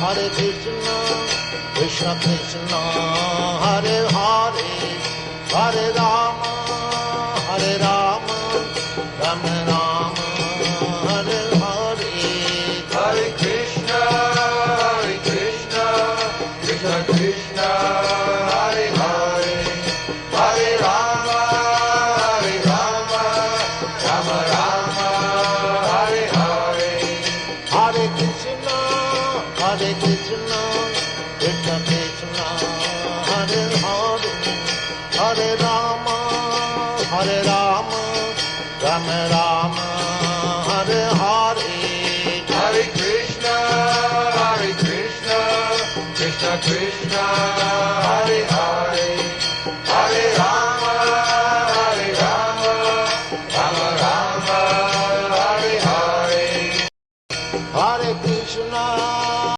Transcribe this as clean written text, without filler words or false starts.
Hare Krishna, Krishna Krishna, Hare Hare, Hare Rama, Hare Rama, Rama Rama, Hare Hare. Hare Krishna, Krishna Krishna, Hare Hare, Hare Rama, Rama Rama, Hare Hare. Hare Krishna, Krishna Krishna, Hare Hare, Hare Rama, Rama Rama, Hare Hare. Hare Krishna, Krishna Krishna, Hare Hare.